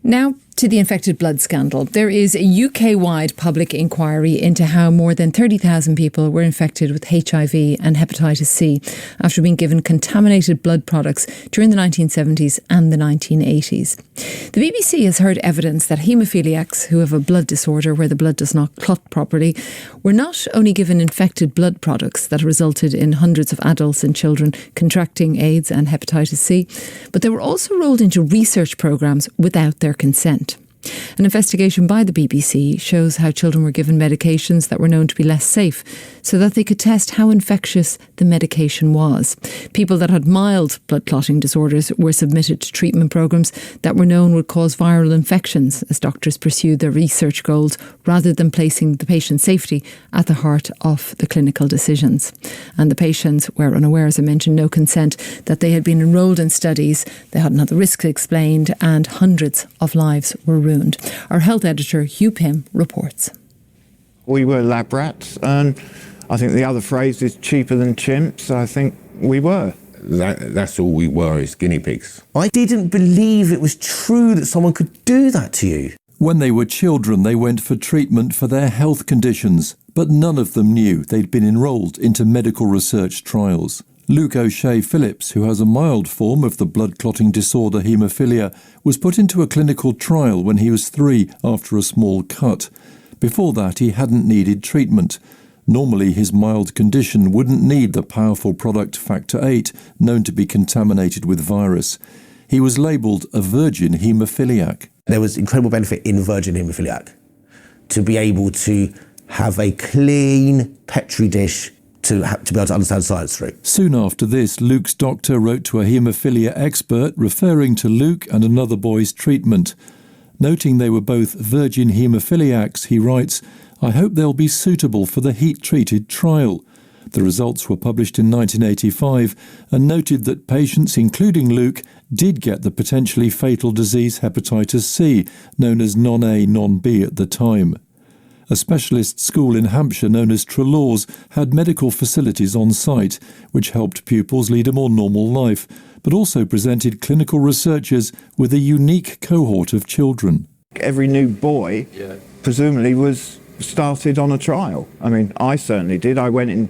Now to the infected blood scandal. There is a UK-wide public inquiry into how more than 30,000 people were infected with HIV and hepatitis C after being given contaminated blood products during the 1970s and the 1980s. The BBC has heard evidence that haemophiliacs who have a blood disorder where the blood does not clot properly were not only given infected blood products that resulted in hundreds of adults and children contracting AIDS and hepatitis C, but they were also rolled into research programmes without their consent. An investigation by the BBC shows how children were given medications that were known to be less safe so that they could test how infectious the medication was. People that had mild blood clotting disorders were submitted to treatment programmes that were known would cause viral infections as doctors pursued their research goals rather than placing the patient's safety at the heart of the clinical decisions. And the patients were unaware, as I mentioned, no consent, that they had been enrolled in studies, they hadn't had the risks explained, and hundreds of lives were ruined. Our health editor, Hugh Pym, reports. We were lab rats, and I think the other phrase is cheaper than chimps. I think we were. That's all we were, is guinea pigs. I didn't believe it was true that someone could do that to you. When they were children, they went for treatment for their health conditions, but none of them knew they'd been enrolled into medical research trials. Luke O'Shea Phillips, who has a mild form of the blood clotting disorder haemophilia, was put into a clinical trial when he was 3 after a small cut. Before that, he hadn't needed treatment. Normally, his mild condition wouldn't need the powerful product Factor VIII, known to be contaminated with virus. He was labelled a virgin haemophiliac. There was incredible benefit in virgin haemophiliac to be able to have a clean Petri dish to be able to understand science through. Soon after this, Luke's doctor wrote to a haemophilia expert referring to Luke and another boy's treatment. Noting they were both virgin haemophiliacs, he writes, "I hope they'll be suitable for the heat-treated trial." The results were published in 1985 and noted that patients, including Luke, did get the potentially fatal disease hepatitis C, known as non-A, non-B at the time. A specialist school in Hampshire known as Trelaws had medical facilities on site, which helped pupils lead a more normal life, but also presented clinical researchers with a unique cohort of children. Every new boy, presumably, was started on a trial. I mean, I certainly did. I went in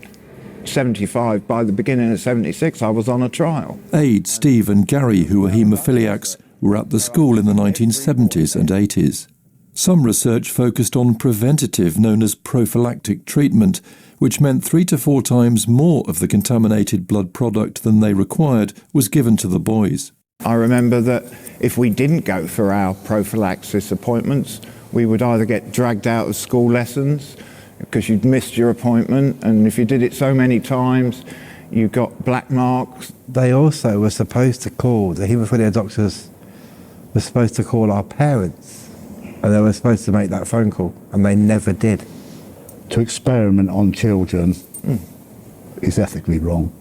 75. By the beginning of 76, I was on a trial. Aid, Steve and Gary, who were haemophiliacs, were at the school in the 1970s and 80s. Some research focused on preventative, known as prophylactic treatment, which meant 3 to 4 times more of the contaminated blood product than they required was given to the boys. I remember that if we didn't go for our prophylaxis appointments, we would either get dragged out of school lessons because you'd missed your appointment, and if you did it so many times, you got black marks. They also were supposed to call, the haemophilia doctors were supposed to call our parents, and they were supposed to make that phone call, and they never did. To experiment on children is ethically wrong,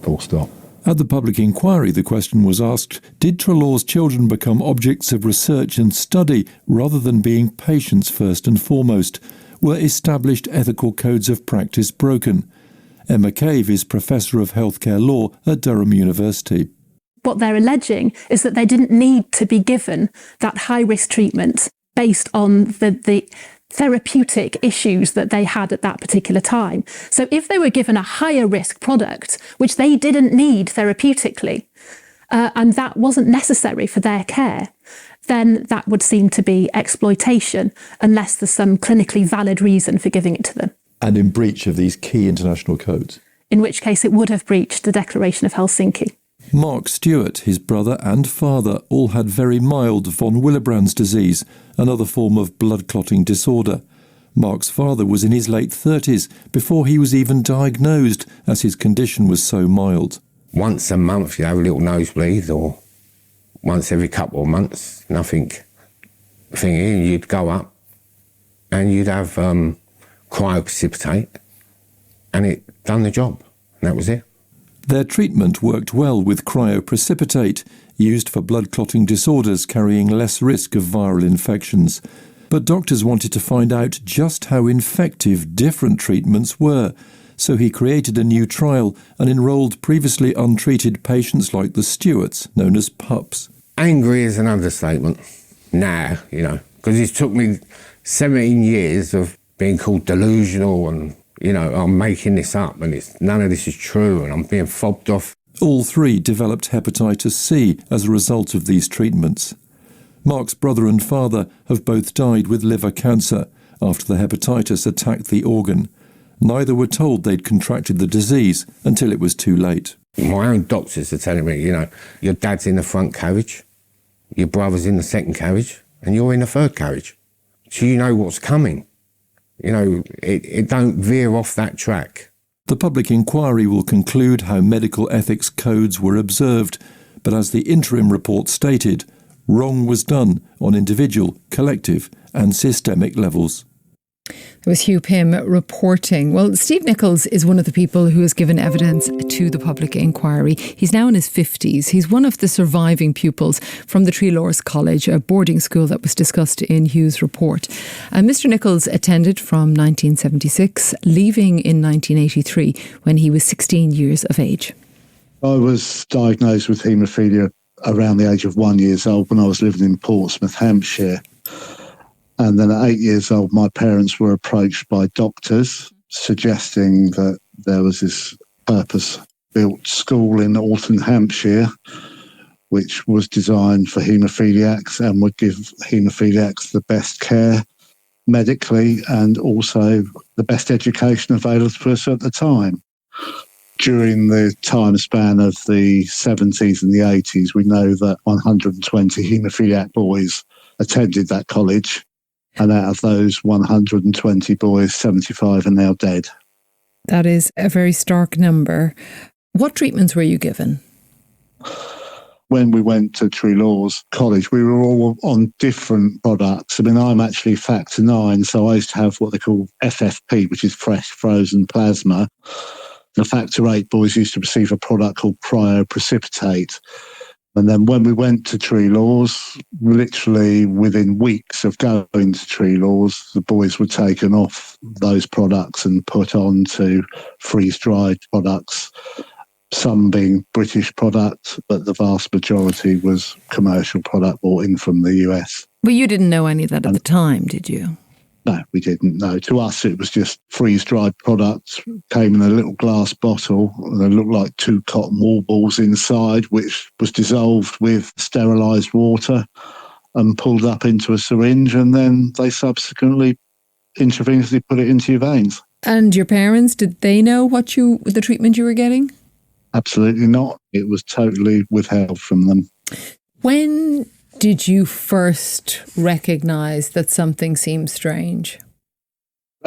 full stop. At the public inquiry, the question was asked, did Trelaw's children become objects of research and study rather than being patients first and foremost? Were established ethical codes of practice broken? Emma Cave is Professor of Healthcare Law at Durham University. What they're alleging is that they didn't need to be given that high-risk treatment based on the therapeutic issues that they had at that particular time. So if they were given a higher risk product, which they didn't need therapeutically, and that wasn't necessary for their care, then that would seem to be exploitation, unless there's some clinically valid reason for giving it to them. And in breach of these key international codes? In which case it would have breached the Declaration of Helsinki. Mark Stewart, his brother and father, all had very mild von Willebrand's disease, another form of blood clotting disorder. Mark's father was in his late 30s before he was even diagnosed, as his condition was so mild. Once a month you'd have a little nosebleed, or once every couple of months, nothing thingy, you'd go up and you'd have cryoprecipitate, and it done the job, and that was it. Their treatment worked well with cryoprecipitate, used for blood clotting disorders carrying less risk of viral infections. But doctors wanted to find out just how effective different treatments were, so he created a new trial and enrolled previously untreated patients like the Stewarts, known as pups. Angry is an understatement. now, you know, because it took me 17 years of being called delusional and, you know, I'm making this up and none of this is true and I'm being fobbed off. All three developed hepatitis C as a result of these treatments. Mark's brother and father have both died with liver cancer after the hepatitis attacked the organ. Neither were told they'd contracted the disease until it was too late. My own doctors are telling me, you know, your dad's in the front carriage, your brother's in the second carriage, and you're in the third carriage. So you know what's coming. You know, it don't veer off that track. The public inquiry will conclude how medical ethics codes were observed, but as the interim report stated, wrong was done on individual, collective and systemic levels. There was Hugh Pym reporting. Well, Steve Nicholls is one of the people who has given evidence to the public inquiry. He's now in his 50s. He's one of the surviving pupils from the Treelors College, a boarding school that was discussed in Hugh's report. And Mr. Nicholls attended from 1976, leaving in 1983 when he was 16 years of age. I was diagnosed with haemophilia around the age of 1 year old when I was living in Portsmouth, Hampshire. And then at 8 years old, my parents were approached by doctors suggesting that there was this purpose-built school in Alton, Hampshire, which was designed for haemophiliacs and would give haemophiliacs the best care medically and also the best education available to us at the time. During the time span of the 70s and the 80s, we know that 120 haemophiliac boys attended that college. And out of those 120 boys, 75 are now dead. That is a very stark number. What treatments were you given? When we went to Treelors College, we were all on different products. I mean, I'm actually factor 9, so I used to have what they call FFP, which is fresh frozen plasma. The factor 8 boys used to receive a product called cryoprecipitate. And then when we went to Treelors, literally within weeks of going to Treelors, the boys were taken off those products and put on to freeze-dried products, some being British products, but the vast majority was commercial product brought in from the US. But you didn't know any of that at the time, did you? No, we didn't know. To us, it was just freeze-dried products, came in a little glass bottle, and they looked like 2 cotton wool balls inside, which was dissolved with sterilised water and pulled up into a syringe, and then they subsequently intravenously put it into your veins. And your parents, did they know the treatment you were getting? Absolutely not. It was totally withheld from them. When did you first recognise that something seemed strange?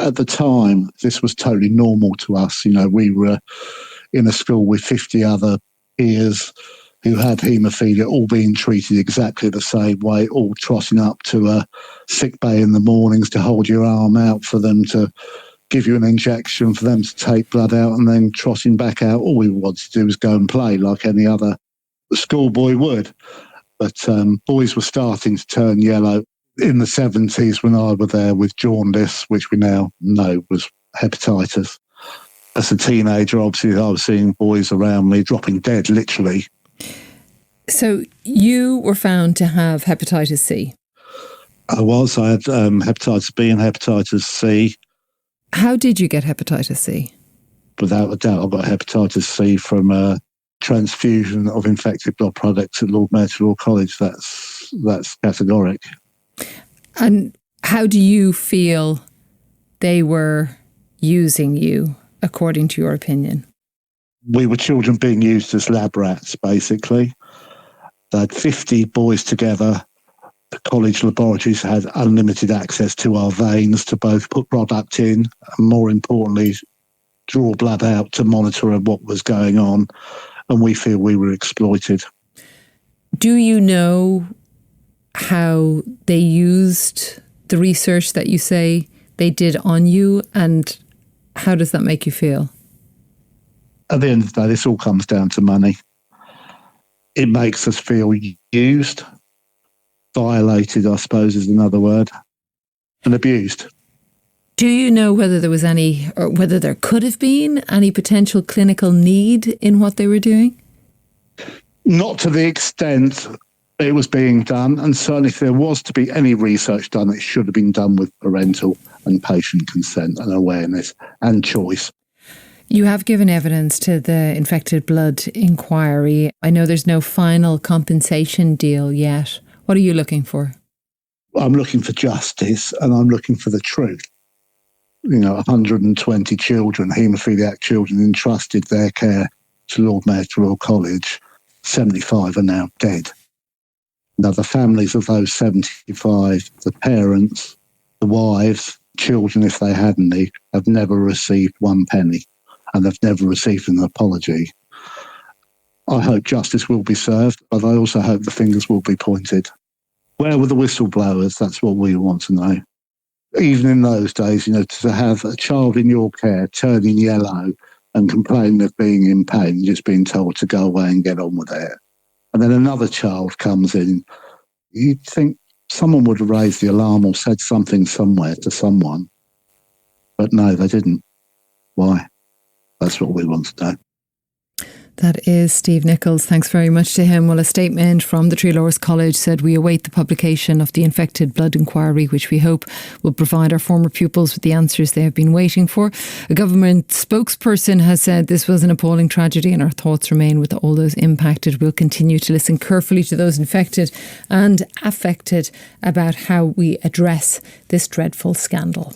At the time, this was totally normal to us. You know, we were in a school with 50 other peers who had haemophilia, all being treated exactly the same way, all trotting up to a sick bay in the mornings to hold your arm out for them to give you an injection, for them to take blood out, and then trotting back out. All we wanted to do was go and play like any other schoolboy would. But boys were starting to turn yellow in the 70s when I was there with jaundice, which we now know was hepatitis. As a teenager, obviously, I was seeing boys around me dropping dead, literally. So you were found to have hepatitis C? I was. I had hepatitis B and hepatitis C. How did you get hepatitis C? Without a doubt, I got hepatitis C from a transfusion of infected blood products at Lord Mayor's Law College. That's categoric. And how do you feel they were using you, according to your opinion? We were children being used as lab rats, basically. They had 50 boys together. The college laboratories had unlimited access to our veins to both put product in and, more importantly, draw blood out to monitor what was going on. And we feel we were exploited. Do you know how they used the research that you say they did on you, and how does that make you feel? At the end of the day, this all comes down to money. It makes us feel used, violated, I suppose is another word, and abused. Do you know whether there was any, or whether there could have been any potential clinical need in what they were doing? Not to the extent It was being done, and certainly if there was to be any research done, it should have been done with parental and patient consent and awareness and choice. You have given evidence to the infected blood inquiry. I know there's no final compensation deal yet. What are you looking for? I'm looking for justice, and I'm looking for the truth. 120 children, haemophiliac children, entrusted their care to Lord Mayor's Royal College. 75 are now dead. Now, the families of those 75, the parents, the wives, children, if they had any, have never received one penny, and they've never received an apology. I hope justice will be served, but I also hope the fingers will be pointed. Where were the whistleblowers? That's what we want to know. Even in those days, to have a child in your care turning yellow and complaining of being in pain, just being told to go away and get on with it. And then another child comes in, you'd think someone would have raised the alarm or said something somewhere to someone. But no, they didn't. Why? That's what we want to know. That is Steve Nicholls. Thanks very much to him. Well, a statement from the Treelor's College said, we await the publication of the infected blood inquiry, which we hope will provide our former pupils with the answers they have been waiting for. A government spokesperson has said this was an appalling tragedy and our thoughts remain with all those impacted. We'll continue to listen carefully to those infected and affected about how we address this dreadful scandal.